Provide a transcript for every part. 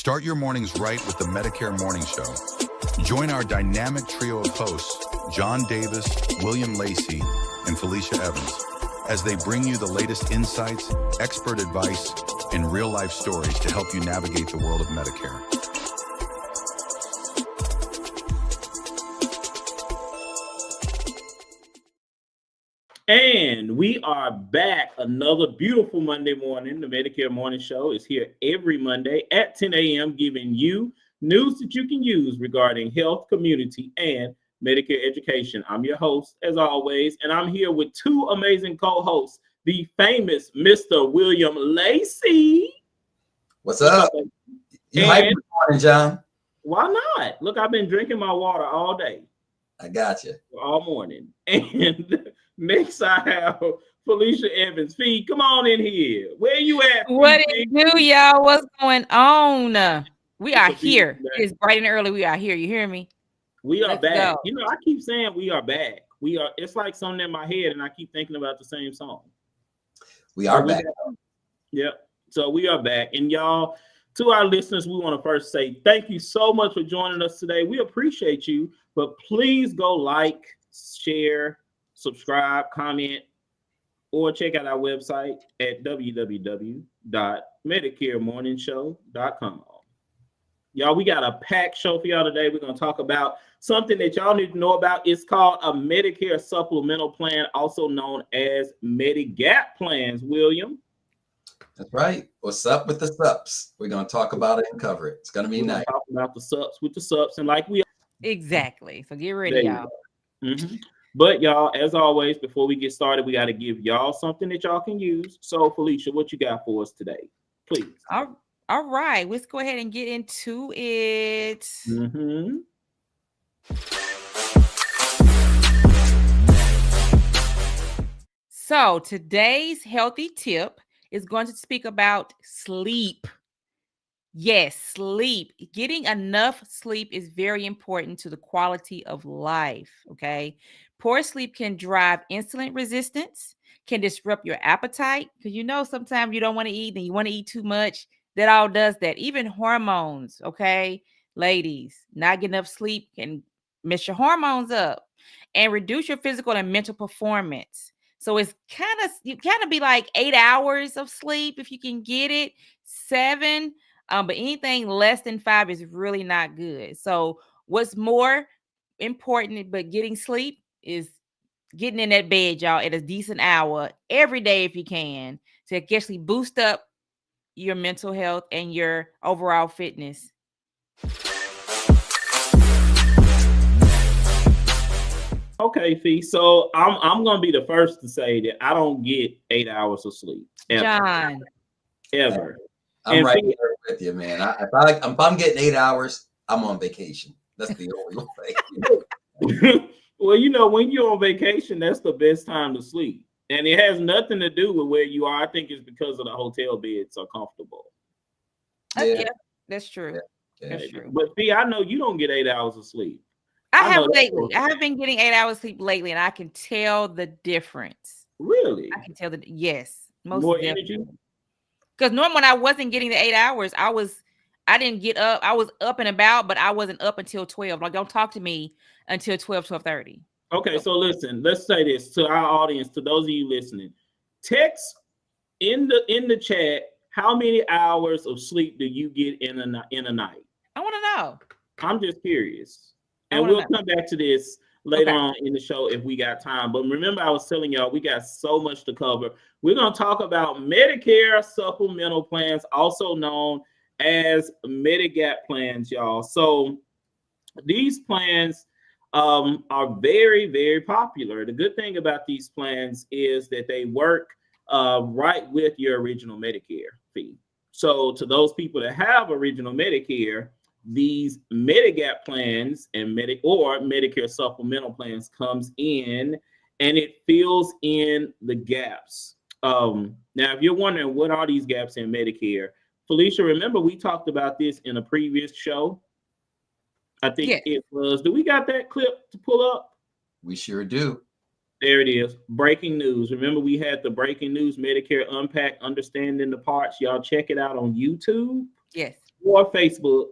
Start your mornings right with the Medicare Morning Show. Join our dynamic trio of hosts, John Davis, William Lacey, and Felicia Evans, as they bring you the latest insights, expert advice, and real-life stories to help you navigate the world of Medicare. And we are back. Another beautiful Monday morning. The Medicare Morning Show is here every Monday at 10 a.m. giving you news that you can use regarding health, community, and Medicare education. I'm your host, as always, and I'm here with two amazing co-hosts, the famous Mr. William Lacey. What's up? You hyped this morning, John? Why not? Look, I've been drinking my water all day. I got you. All morning. And next I have Felicia Evans. Fee, come on in here. Where you at? What it do, y'all? What's going on? We are here. It's bright and early. We are here. You hear me? We are back. Go. You know, I keep saying we are back. We are. It's like something in my head, and I keep thinking about the same song. We are back. Yep. So we are back. And y'all, to our listeners, we want to first say thank you so much for joining us today. We appreciate you, but please go like, share, subscribe, comment, or check out our website at www.medicaremorningshow.com. Y'all, we got a packed show for y'all today. We're going to talk about something that y'all need to know about. It's called a Medicare Supplemental Plan, also known as Medigap plans, William. That's right. What's up with the SUPs? We're going to talk about it and cover it. It's going to be nice. Talk about the SUPs with the SUPs, and like we exactly. So get ready, y'all. Mm-hmm. But y'all, as always, before we get started, we got to give y'all something that y'all can use. So, Felicia, what you got for us today, please? All right, let's go ahead and get into it. Mm-hmm. So today's healthy tip is going to speak about sleep. Yes, sleep. Getting enough sleep is very important to the quality of life, okay? Poor sleep can drive insulin resistance, can disrupt your appetite, because you know sometimes you don't want to eat and you want to eat too much. That all does that. Even hormones, okay? Ladies, not getting enough sleep can mess your hormones up and reduce your physical and mental performance. So it's kind of be like 8 hours of sleep if you can get it, 7. But anything less than 5 is really not good. So what's more important but getting sleep is getting in that bed, y'all, at a decent hour every day if you can, to actually boost up your mental health and your overall fitness. Okay, Fee. So I'm gonna be the first to say that I don't get 8 hours of sleep. Ever. John. Ever. I'm right there with you, man. If I'm getting 8 hours, I'm on vacation. That's the only way. Well, you know, when you're on vacation, that's the best time to sleep. And it has nothing to do with where you are. I think it's because of the hotel beds are comfortable. Yeah, that's true. Yeah. That's true. But Fee, I know you don't get 8 hours of sleep. I have lately. I have been getting 8 hours sleep lately, and I can tell the difference. Really? I can tell yes. More energy? Because normally when I wasn't getting the 8 hours, I didn't get up. I was up and about, but I wasn't up until 12. Like, don't talk to me until 12:30. Okay, so listen, let's say this to our audience, to those of you listening. Text in the chat, how many hours of sleep do you get in a night? I want to know. I'm just curious. And we'll come back to this later on in the show if we got time. But remember, I was telling y'all, we got so much to cover. We're going to talk about Medicare Supplemental Plans, also known as Medigap plans, y'all. So these plans are very, very popular. The good thing about these plans is that they work right with your original Medicare fee. So to those people that have original Medicare, these Medigap plans and Medicare Supplemental Plans comes in and it fills in the gaps. Now, if you're wondering what are these gaps in Medicare, Felicia, remember we talked about this in a previous show. I think it was. Do we got that clip to pull up? We sure do. There it is. Breaking news. Remember we had the breaking news, Medicare Unpacked, Understanding the Parts. Y'all check it out on YouTube. Yes. or Facebook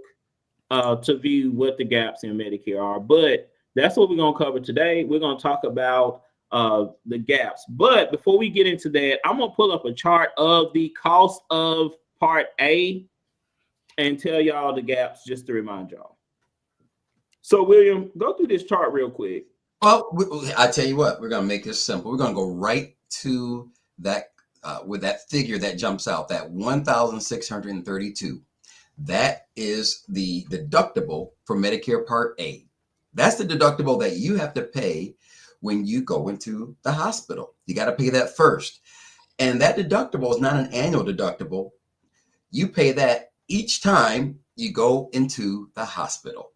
to view what the gaps in Medicare are. But that's what we're going to cover today. We're going to talk about the gaps. But before we get into that, I'm going to pull up a chart of the cost of Part A and tell y'all the gaps just to remind y'all. So, William, go through this chart real quick. Well, I tell you what, we're going to make this simple. We're going to go right to that with that figure that jumps out, that 1,632. That is the deductible for Medicare Part A. That's the deductible that you have to pay when you go into the hospital. You got to pay that first. And that deductible is not an annual deductible. You pay that each time you go into the hospital.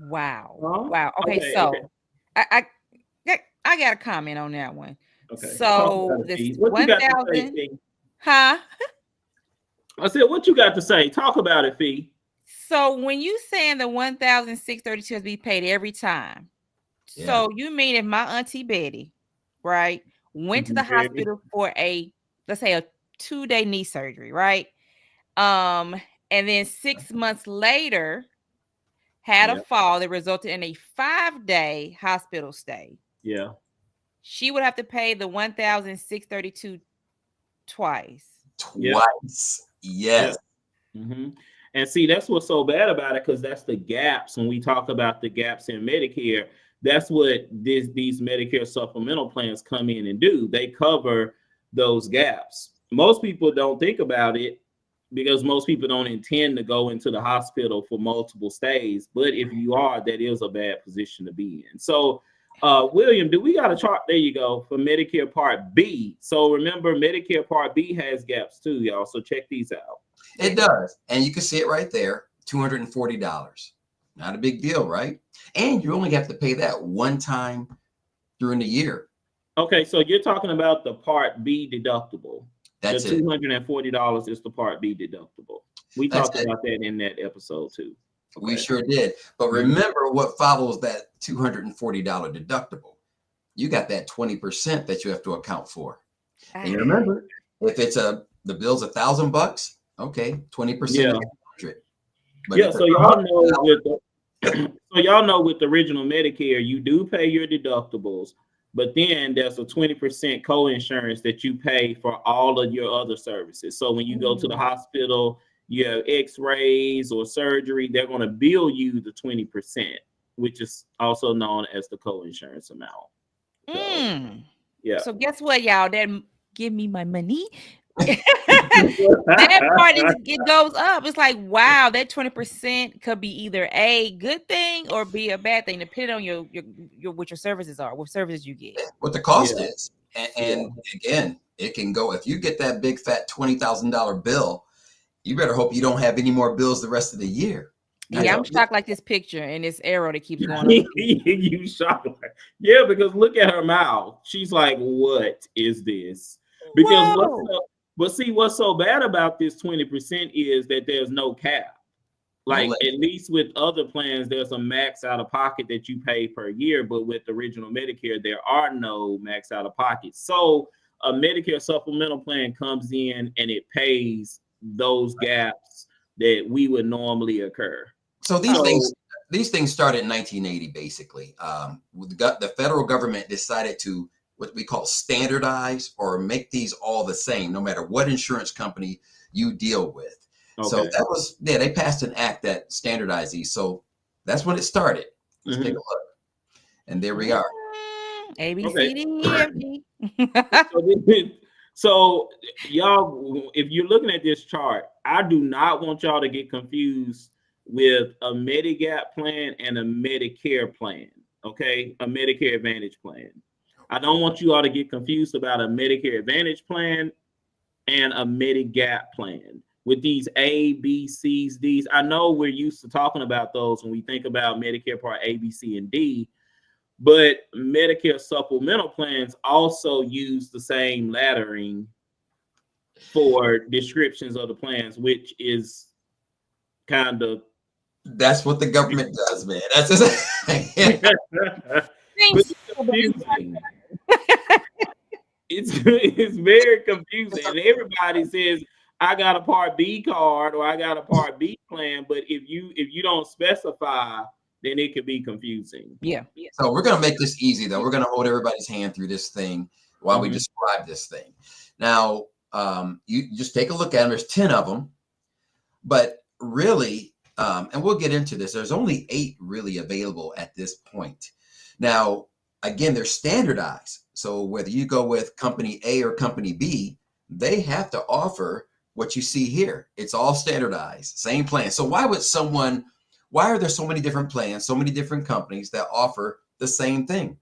Wow. Huh? Wow. Okay, so I got a comment on that one. Okay. So this 1,000, huh? I said, what you got to say? Talk about it, Fee. So when you saying the 1,632 has to be paid every time, so you mean if my auntie Betty, right, went to the hospital for let's say a 2-day knee surgery, right, and then 6 months later had a fall that resulted in a 5-day hospital stay. Yeah, she would have to pay the 1,632 twice. Yes. Yeah. Mm-hmm. And see, that's what's so bad about it, because that's the gaps. When we talk about the gaps in Medicare, that's what these Medicare supplemental plans come in and do. They cover those gaps. Most people don't think about it because most people don't intend to go into the hospital for multiple stays. But if you are, that is a bad position to be in. So, William, do we got a chart? There you go, for Medicare Part B. So remember, Medicare Part B has gaps too, y'all. So check these out. It does. And you can see it right there, $240. Not a big deal, right? And you only have to pay that one time during the year. Okay, so you're talking about the Part B deductible. That's the $240 is the Part B deductible. We talked about that in that episode too. Okay. We sure did. But remember what follows that $240 deductible. You got that 20% that you have to account for. And you remember, if it's the bill's $1,000, okay, 20%. Yeah. But so y'all know with the original Medicare, you do pay your deductibles, but then there's a 20% coinsurance that you pay for all of your other services. So when you go to the hospital, you have x-rays or surgery, they're going to bill you the 20%, which is also known as the coinsurance amount. So, yeah. So guess what, y'all? That give me my money. That part it goes up. It's like, wow, that 20% could be either a good thing or be a bad thing, depending on your what your services are, what services you get, what the cost is. And again, it can go, if you get that big fat $20,000 bill, you better hope you don't have any more bills the rest of the year. Yeah, I'm shocked like this picture and this arrow that keeps going up. You shocked. Yeah, because look at her mouth. She's like, what is this? Because but see, what's so bad about this 20% is that there's no cap. Like, at least with other plans, there's a max out of pocket that you pay per year. But with the original Medicare, there are no max out of pocket. So a Medicare supplemental plan comes in and it pays those gaps that we would normally occur. So these things started in 1980, basically. The federal government decided to what we call standardize or make these all the same, no matter what insurance company you deal with. Okay. So that was, they passed an act that standardized these. So that's when it started. Let's take a look. And there we are. A, B, C, D, E, F, G. So y'all, if you're looking at this chart, I do not want y'all to get confused with a Medigap plan and a Medicare plan, okay? A Medicare Advantage plan. I don't want you all to get confused about a Medicare Advantage plan and a Medigap plan. With these A, B, C's, D's, I know we're used to talking about those when we think about Medicare Part A, B, C, and D, but Medicare supplemental plans also use the same lettering for descriptions of the plans, which is kind of... That's what the government does, man. That's just... It's very confusing. And everybody says, I got a Part B card or I got a Part B plan, but if you don't specify, then it could be confusing. Yeah. So we're going to make this easy, though. We're going to hold everybody's hand through this thing while we describe this thing. Now, you just take a look at them. There's 10 of them, but really, and we'll get into this, there's only 8 really available at this point. Now, again, they're standardized. So whether you go with company A or company B, they have to offer what you see here. It's all standardized, same plan. So why are there so many different plans, so many different companies that offer the same thing?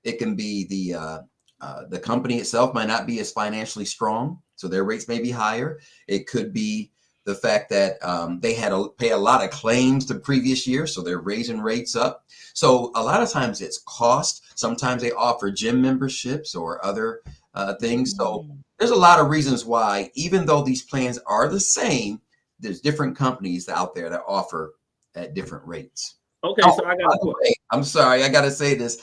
It can be the company itself might not be as financially strong, so their rates may be higher. It could be the fact that they had to pay a lot of claims the previous year, so they're raising rates up. So a lot of times it's cost. Sometimes they offer gym memberships or other things. So there's a lot of reasons why, even though these plans are the same, there's different companies out there that offer at different rates. Okay, so I got I'm sorry, I got to say this.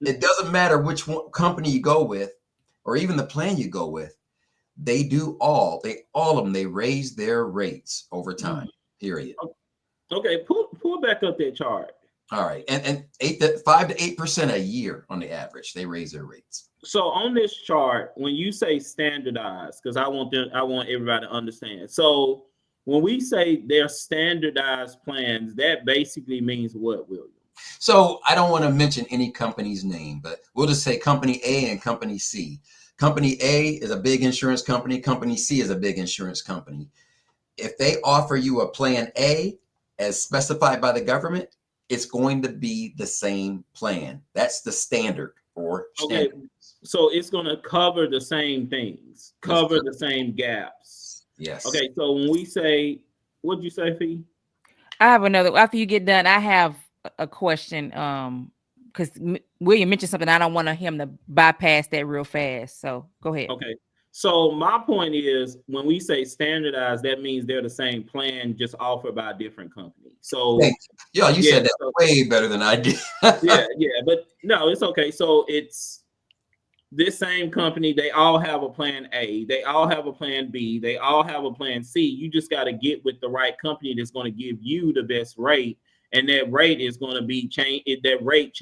It doesn't matter which company you go with, or even the plan you go with. They all of them, they raise their rates over time, period. Okay, pull back up that chart. All right, and 5 to 8% a year on the average, they raise their rates. So on this chart, when you say standardized, because I want everybody to understand. So when we say they're standardized plans, that basically means what, William? So I don't want to mention any company's name, but we'll just say company A and company C. Company A is a big insurance company. Company C is a big insurance company. If they offer you a plan A as specified by the government, it's going to be the same plan. That's the standard or standard. Okay, so it's going to cover the same things, cover the same gaps. Yes. Okay, so when we say, what'd you say, Fee? I have another. After you get done, I have a question. Because William mentioned something, I don't want him to bypass that real fast. So go ahead. Okay. So my point is, when we say standardized, that means they're the same plan, just offered by a different company. So you said that way better than I did. yeah, but no, it's okay. So it's this same company. They all have a plan A. They all have a plan B. They all have a plan C. You just got to get with the right company that's going to give you the best rate. And that rate is going to be changed. That rate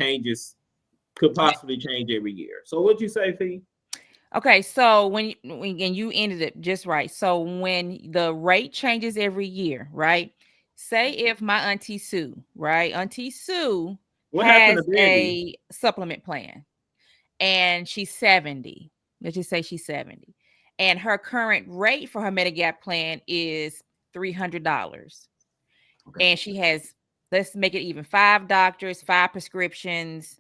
could possibly change every year. So what'd you say, Fee? Okay, so when you ended it just right. So when the rate changes every year, right? Say if my Auntie Sue, right? Auntie Sue has a supplement plan and she's 70. Let's just say she's 70. And her current rate for her Medigap plan is $300. Okay. And she has, let's make it even, 5 doctors, 5 prescriptions,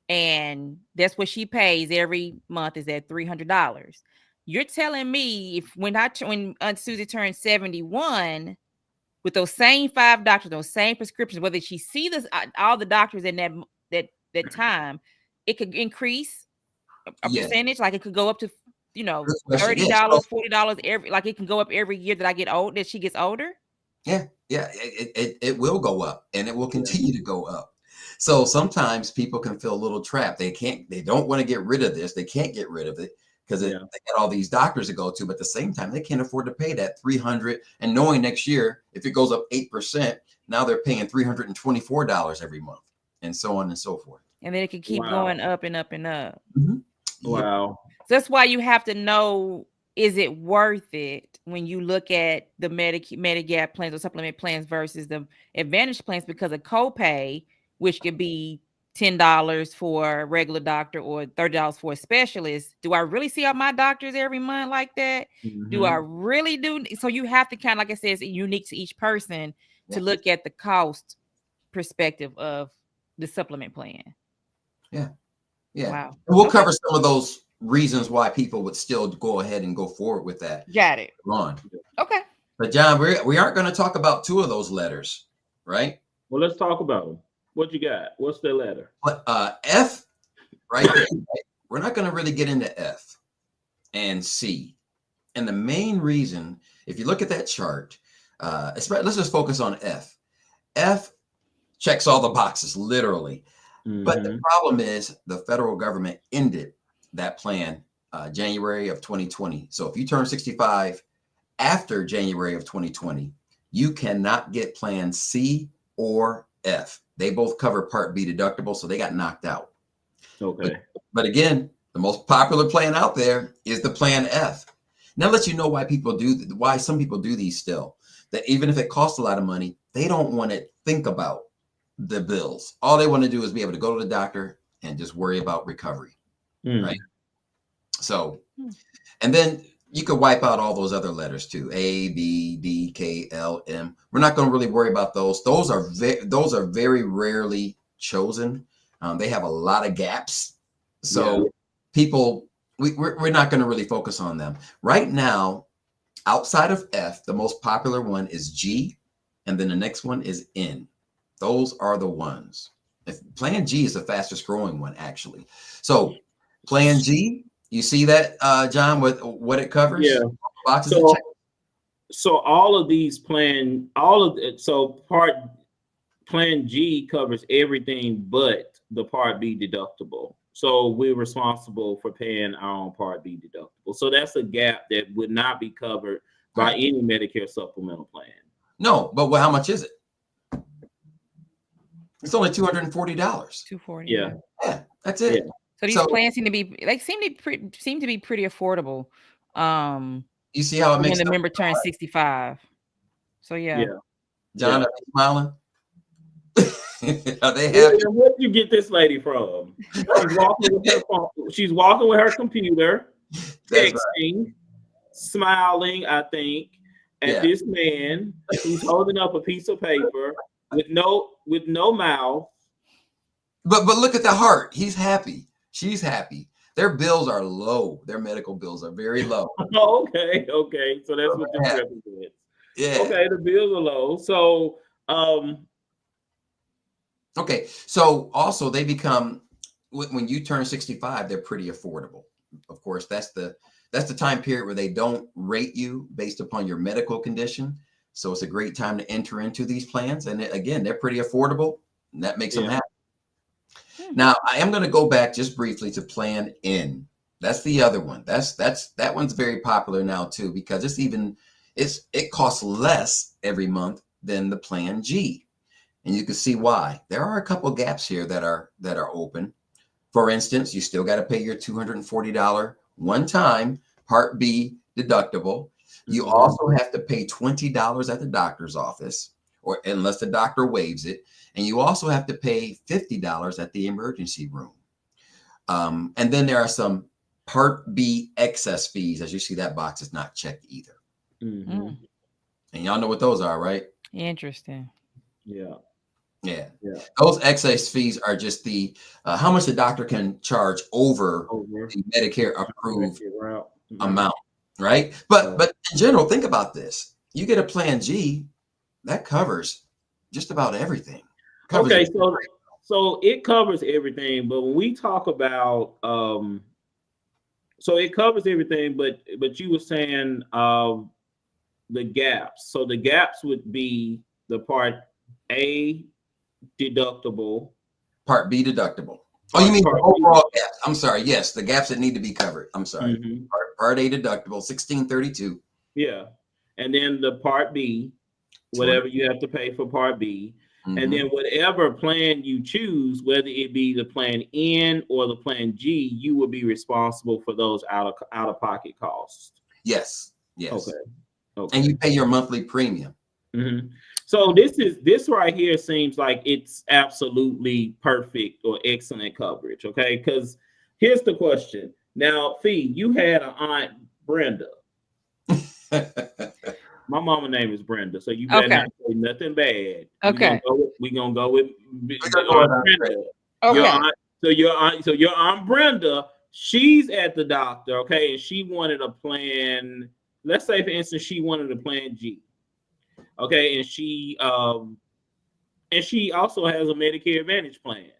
and that's what she pays every month is at $300. You're telling me when Aunt Susie turns 71, with those same 5 doctors, those same prescriptions, whether she sees all the doctors in that time, it could increase a percentage, like it could go up to $30, $40 every, like it can go up every year that she gets older. Yeah, it will go up, and it will continue to go up. So sometimes people can feel a little trapped. They don't want to get rid of this. They can't get rid of it because they got all these doctors to go to, but at the same time, they can't afford to pay that $300. And knowing next year, if it goes up 8%, now they're paying $324 every month, and so on and so forth. And then it can keep going up and up and up. Mm-hmm. Wow. So that's why you have to know, is it worth it when you look at the Medigap plans or supplement plans versus the Advantage plans, because of copay, which could be $10 for a regular doctor or $30 for a specialist. Do I really see all my doctors every month like that? Mm-hmm. Do I really do? So you have to kind of, like I said, it's unique to each person to look at the cost perspective of the supplement plan. Yeah. Wow. We'll cover some of those reasons why people would still go ahead and go forward with that. Got it. Ron. Okay. But John, we aren't going to talk about 2 of those letters, right? Well, let's talk about them. What you got? What's the letter? F, right there. We're not going to really get into F and C. And the main reason, if you look at that chart, let's just focus on F. F checks all the boxes, literally. Mm-hmm. But the problem is the federal government ended that plan January of 2020. So if you turn 65 after January of 2020, you cannot get plan C or F. They both cover Part B deductible, so they got knocked out. Okay. But again, the most popular plan out there is the plan F. Now, let you know why some people do these still. That even if it costs a lot of money, they don't want to think about the bills. All they want to do is be able to go to the doctor and just worry about recovery, right? So, and then you could wipe out all those other letters too. A, B, D, K, L, M. We're not going to really worry about those. Those are very rarely chosen. They have a lot of gaps. So people, we're not going to really focus on them. Right now, outside of F, the most popular one is G, and then the next one is N. Those are the ones. Plan G is the fastest growing one, actually. So Plan G, you see that, John, with what it covers? Yeah. Boxes so all of these plan G covers everything but the Part B deductible. So we're responsible for paying our own Part B deductible. So that's a gap that would not be covered by any Medicare supplemental plan. No, but how much is it? It's only $240. $240. Yeah. Yeah, that's it. Yeah. So these plans seem to be pretty affordable. You see how it makes when the member turns 65. So yeah. John, are they smiling? Are they happy? Where did you get this lady from? She's walking with her phone. She's walking with her computer, texting, smiling, I think, at this man who's holding up a piece of paper with no mouth. But look at the heart. He's happy. She's happy. Their bills are low. Their medical bills are very low. Oh, okay. So that's what this represents. Yeah. Okay, the bills are low. So okay. So also they become, when you turn 65, they're pretty affordable. Of course, that's the time period where they don't rate you based upon your medical condition. So it's a great time to enter into these plans. And again, they're pretty affordable, and that makes them happy. Now, I am going to go back just briefly to Plan N. That's the other one. That one's very popular now too, because it costs less every month than the Plan G. And you can see why. There are a couple gaps here that are open. For instance, you still got to pay your $240 one-time Part B deductible. You also have to pay $20 at the doctor's office, or unless the doctor waives it. And you also have to pay $50 at the emergency room. And then there are some Part B excess fees. As you see, that box is not checked either. And y'all know what those are, right? Interesting. Yeah. Those excess fees are just the how much the doctor can charge over the Medicare approved amount, right? But in general, think about this. You get a Plan G, that covers just about everything. Okay, so it covers everything, but when we talk about so it covers everything, but you were saying the gaps. So the gaps would be the Part A deductible, Part B deductible. Oh, you mean the overall gaps? I'm sorry. Yes, the gaps that need to be covered. I'm sorry. Part A deductible, $1,632. Yeah, and then the Part B, whatever you have to pay for Part B. And then whatever plan you choose, whether it be the Plan N or the Plan G, you will be responsible for those out of pocket costs. Yes. Okay. And you pay your monthly premium. So this right here seems like it's absolutely perfect or excellent coverage. Okay, because here's the question. Now, Fee, you had an aunt Brenda. My mama's name is Brenda, so you better not say nothing bad. Okay. We're gonna go with Aunt Brenda. Okay. Your aunt Brenda, she's at the doctor, okay, and she wanted a plan. Let's say, for instance, she wanted a Plan G. Okay, and she also has a Medicare Advantage plan.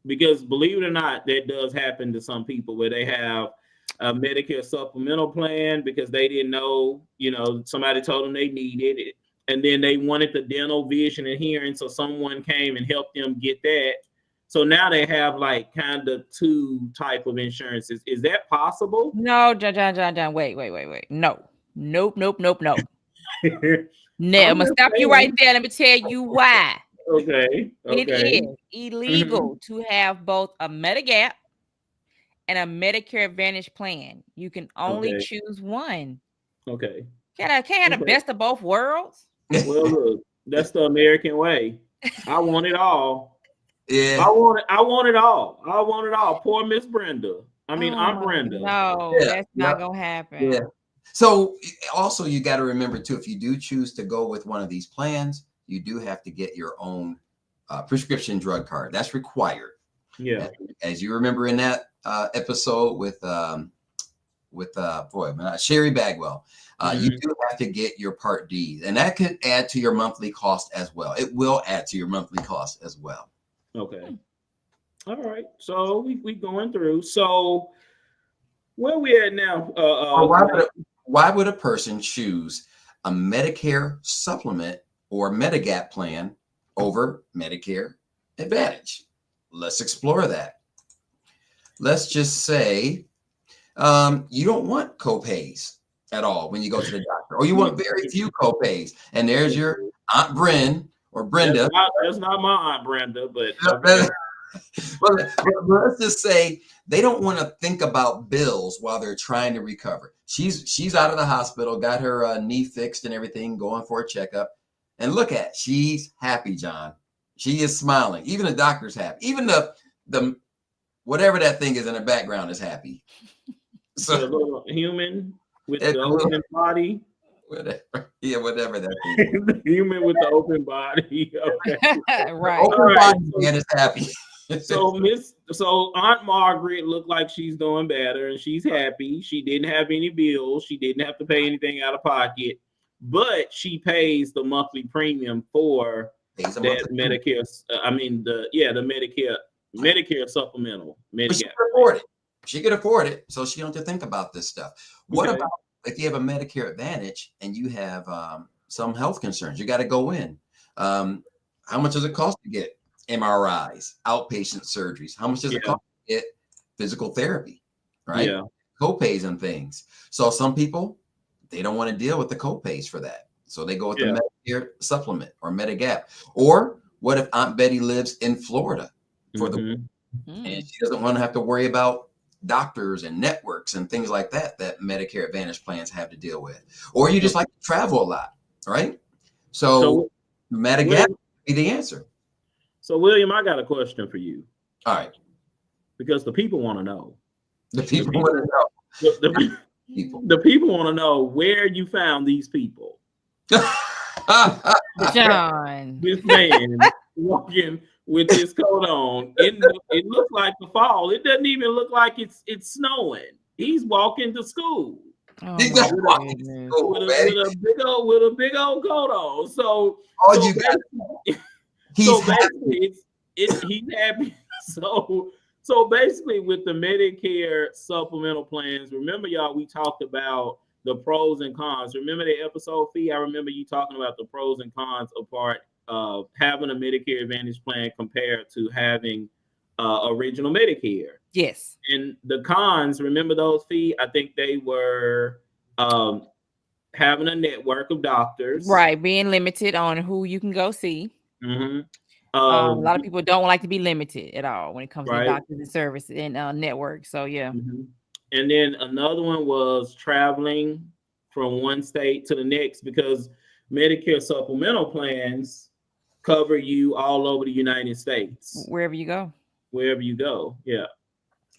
Because believe it or not, that does happen to some people where they have a Medicare supplemental plan because they didn't know, somebody told them they needed it. And then they wanted the dental, vision, and hearing. So someone came and helped them get that. So now they have like kind of two type of insurances. Is that possible? No, John. Wait. No. Nope. No, I'm I'm gonna just stop you saying. right there. Let me tell you why. Okay. It is illegal to have both a Medigap and a Medicare Advantage plan. You can only choose one. Okay. Can't have the best of both worlds? Well, look, that's the American way. I want it all. Yeah. I want it all. I want it all. Poor Miss Brenda. I mean, I'm Brenda. No, that's not gonna happen. Yeah. So also you got to remember too, if you do choose to go with one of these plans, you do have to get your own prescription drug card. That's required. Yeah. As you remember in that episode with Sherry Bagwell, you do have to get your Part D, and that could add to your monthly cost as well. It will add to your monthly cost as well. Okay. All right. So we going through. So where we at now? Why would a person choose a Medicare Supplement or Medigap plan over Medicare Advantage? Let's explore that. Let's just say you don't want copays at all when you go to the doctor, or you want very few copays. And there's your Aunt Bryn or Brenda. That's not my Aunt Brenda, but well, let's just say they don't want to think about bills while they're trying to recover. She's out of the hospital, got her knee fixed and everything, going for a checkup. And look at, she's happy, John. She is smiling. Even the doctor's happy. Even the whatever that thing is in the background is happy. So a little human with the open body. Whatever that thing is. Human with the open body. Okay. Right. Open body man is happy. So Aunt Margaret looked like she's doing better and she's happy. She didn't have any bills. She didn't have to pay anything out of pocket, but she pays the monthly premium for that Medicare. The Medicare supplemental. Medigap. She could afford it, so she don't have to think about this stuff. What about if you have a Medicare Advantage and you have some health concerns? You got to go in. How much does it cost to get MRIs, outpatient surgeries? How much does it cost to get physical therapy, right? Yeah. Copays and things. So some people, they don't want to deal with the copays for that. So they go with the Medicare Supplement or Medigap. Or what if Aunt Betty lives in Florida for the and she doesn't want to have to worry about doctors and networks and things like that Medicare Advantage plans have to deal with. Or you just like to travel a lot, right? So Medigap would be the answer. So, William, I got a question for you. All right. Because the people want to know. The people want to know. The people want to know where you found these people. John. This man walking with his coat on. It looks like the fall. It doesn't even look like it's snowing. He's walking to school. Oh, He's my walking to goodness. school, with a big old coat on. So he's happy. So basically, with the Medicare supplemental plans, remember, y'all, we talked about the pros and cons. Remember the episode, Fee? I remember you talking about the pros and cons of having a Medicare Advantage plan compared to having original Medicare. Yes. And the cons, remember those, Fee? I think they were having a network of doctors. Right, being limited on who you can go see. Mm-hmm. A lot of people don't like to be limited at all when it comes to doctors and service and network. So yeah. Mm-hmm. And then another one was traveling from one state to the next, because Medicare supplemental plans cover you all over the United States. Wherever you go. Yeah.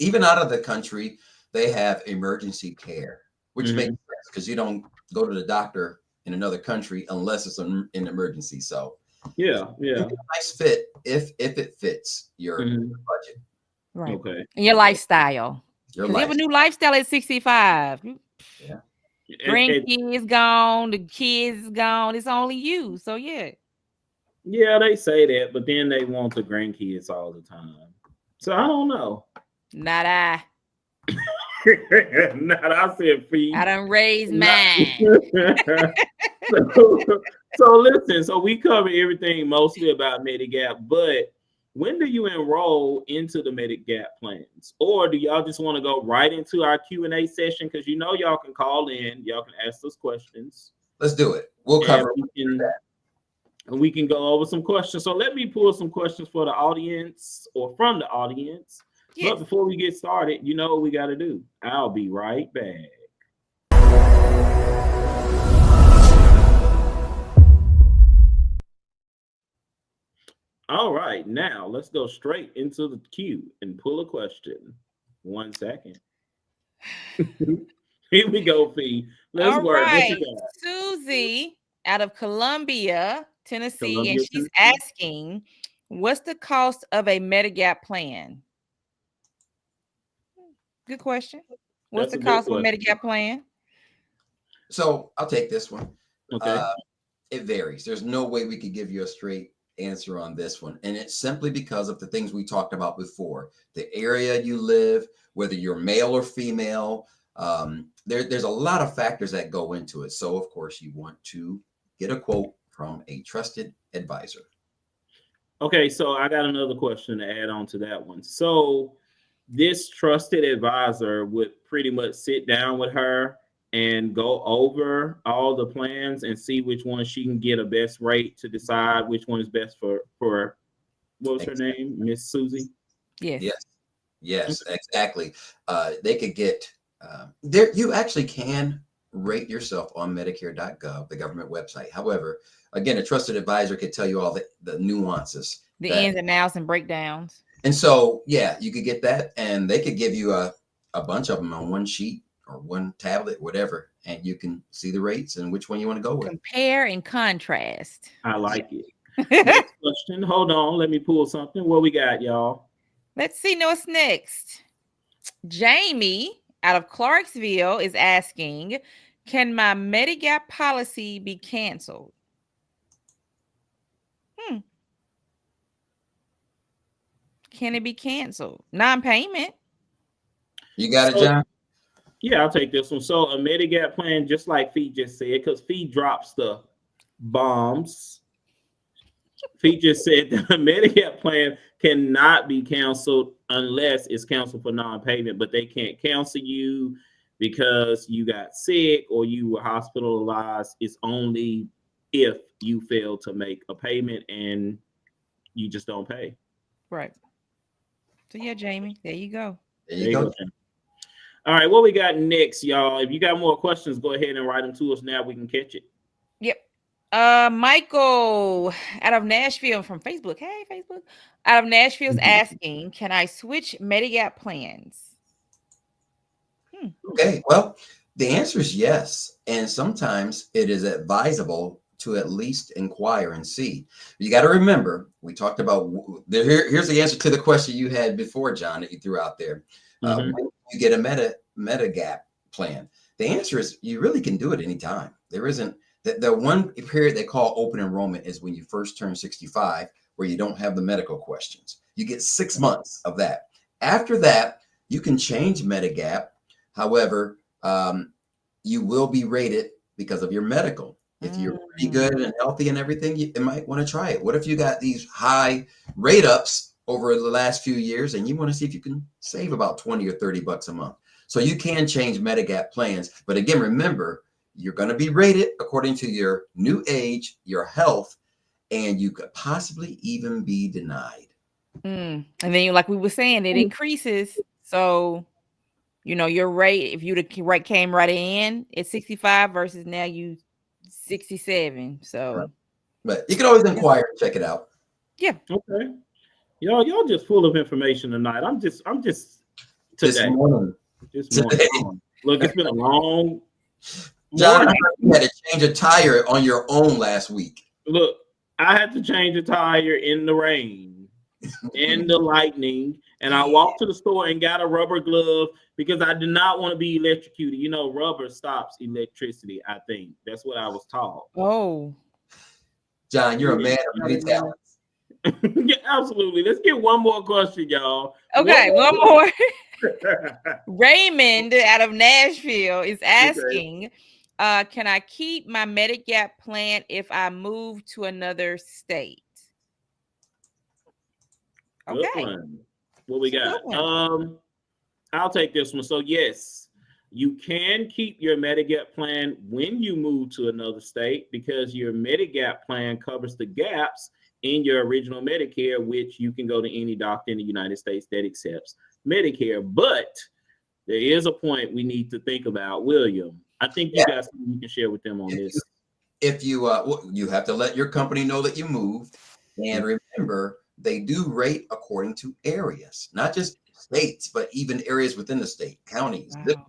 Even out of the country, they have emergency care, which makes sense because you don't go to the doctor in another country unless it's an emergency. So yeah. It's a nice fit if it fits your budget. Right. Okay. And your lifestyle. Your They have a new lifestyle at 65. Yeah. Grandkids gone, the kids gone. It's only you. So yeah. Yeah, they say that, but then they want the grandkids all the time. So I don't know. Not I. Not I said Fee. I done raised mine. So listen, so we cover everything mostly about Medigap, but when do you enroll into the Medigap plans? Or do y'all just want to go right into our Q&A session? Because you know y'all can call in, y'all can ask us questions. Let's do it. We'll cover that. And we can go over some questions. So let me pull some questions for the audience or from the audience. Yes. But before we get started, you know what we got to do. I'll be right back. All right, now let's go straight into the queue and pull a question. 1 second. Here we go, Fee. Let's work. Right. Susie out of Columbia, Tennessee, and she's asking, what's the cost of a Medigap plan? Good question. What's the cost of a Medigap plan? So I'll take this one. Okay. It varies. There's no way we could give you a straight answer on this one. And it's simply because of the things we talked about before. The area you live, whether you're male or female, there's a lot of factors that go into it. So, of course, you want to get a quote from a trusted advisor. Okay, so I got another question to add on to that one. So this trusted advisor would pretty much sit down with her and go over all the plans and see which one she can get a best rate to decide which one is best for what was her name? Miss Susie? Yes, exactly. They could get there. You actually can rate yourself on Medicare.gov, the government website. However, again, a trusted advisor could tell you all the nuances, the ins and outs and breakdowns. And so, yeah, you could get that, and they could give you a bunch of them on one sheet or one tablet, whatever, and you can see the rates and which one you want to go with. Compare and contrast. I like it. Next question. Hold on. Let me pull something. What we got, y'all? Let's see. What's next? Jamie out of Clarksville is asking, can my Medigap policy be canceled? Can it be canceled? Non-payment. You got it, John? Yeah, I'll take this one. So a Medigap plan, just like Fee just said, because Fee drops the bombs. Fee just said that a Medigap plan cannot be canceled unless it's canceled for non-payment, but they can't cancel you because you got sick or you were hospitalized. It's only if you fail to make a payment and you just don't pay. Right. So yeah, Jamie, there you go. There you go. All right, what we got next, y'all? If you got more questions, go ahead and write them to us now. We can catch it. Yep. Michael out of Nashville from Facebook. Hey, Facebook. Out of Nashville's asking, can I switch Medigap plans? Okay, well, the answer is yes. And sometimes it is advisable to at least inquire and see. You got to remember, we talked about, here's the answer to the question you had before, John, that you threw out there. When you get a Medigap plan, the answer is you really can do it anytime. There isn't, the one period they call open enrollment is when you first turn 65, where you don't have the medical questions. You get 6 months of that. After that, you can change Medigap. However, you will be rated because of your medical. If you're pretty good and healthy and everything, you might want to try it. What if you got these high rate ups over the last few years and you want to see if you can save about 20 or 30 bucks a month? So you can change Medigap plans. But again, remember, you're going to be rated according to your new age, your health, and you could possibly even be denied. And then, like we were saying, it increases. So, you know, your rate, if you came right in at 65 versus now you 67. So, right. But you can always inquire and check it out. Yeah. Okay. Y'all just full of information tonight. I'm just today. This morning. Look, it's been a long John, you had to change a tire on your own last week. Look, I had to change a tire in the rain, in the lightning, and I walked to the store and got a rubber glove because I did not want to be electrocuted. You know, rubber stops electricity, I think. That's what I was taught. Oh. John, you're a man of many talents. Yeah, absolutely. Let's get one more question, y'all. Okay, one more. Raymond out of Nashville is asking, can I keep my Medigap plan if I move to another state? Good Okay. one. What we got? Good one. I'll take this one. So yes, you can keep your Medigap plan when you move to another state because your Medigap plan covers the gaps in your original Medicare, which you can go to any doctor in the United States that accepts Medicare. But there is a point we need to think about, William. I think you got something you can share with them on this. If you you have to let your company know that you moved, and remember they do rate according to areas, not just states, but even areas within the state, counties. Wow.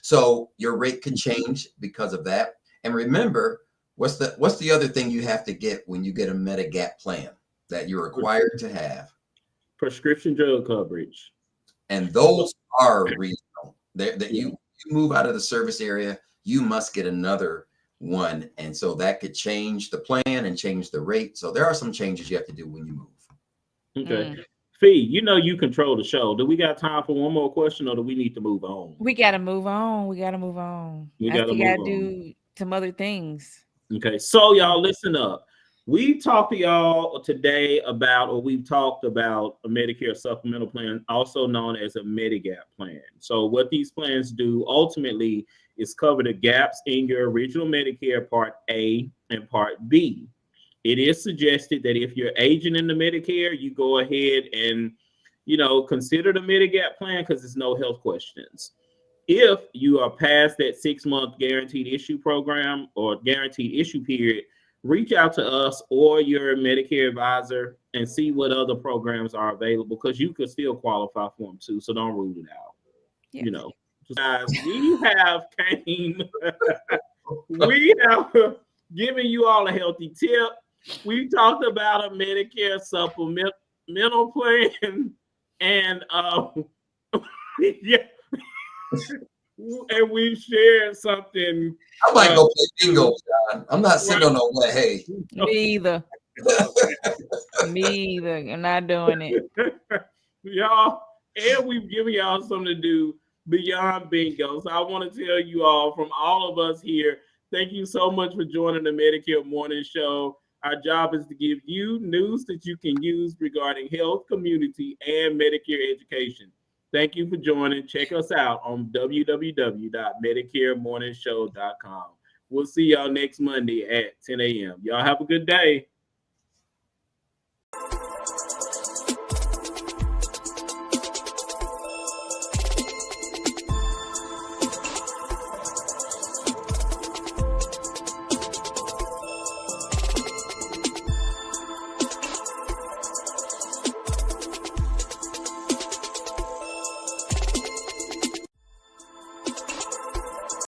So your rate could change because of that. And remember, what's the other thing you have to get when you get a Medigap plan that you're required to have? Prescription drug coverage. And those are regional. That you move out of the service area, you must get another one. And so that could change the plan and change the rate. So there are some changes you have to do when you move. Okay. Fee, you know you control the show. Do we got time for one more question or do we need to move on? We got to move on. We got to move on. We got to do some other things. Okay. So y'all listen up. We talked to y'all today about, or we've talked about a Medicare supplemental plan, also known as a Medigap plan. So what these plans do ultimately is cover the gaps in your original Medicare Part A and Part B. It is suggested that if you're aging in the Medicare, you go ahead and, consider the Medigap plan because there's no health questions. If you are past that 6-month guaranteed issue program or guaranteed issue period, reach out to us or your Medicare advisor and see what other programs are available because you could still qualify for them too. So don't rule it out. Yeah. Guys, we have given you all a healthy tip. We talked about a Medicare supplemental plan and and we shared something. I might go play bingo, John. I'm not sitting on no way. Hey. Me either. Me either. I'm not doing it. Y'all, and we've given y'all something to do beyond bingo. So I want to tell you all, from all of us here, thank you so much for joining the Medicare Morning Show. Our job is to give you news that you can use regarding health, community, and Medicare education. Thank you for joining. Check us out on www.medicaremorningshow.com. We'll see y'all next Monday at 10 a.m. Y'all have a good day.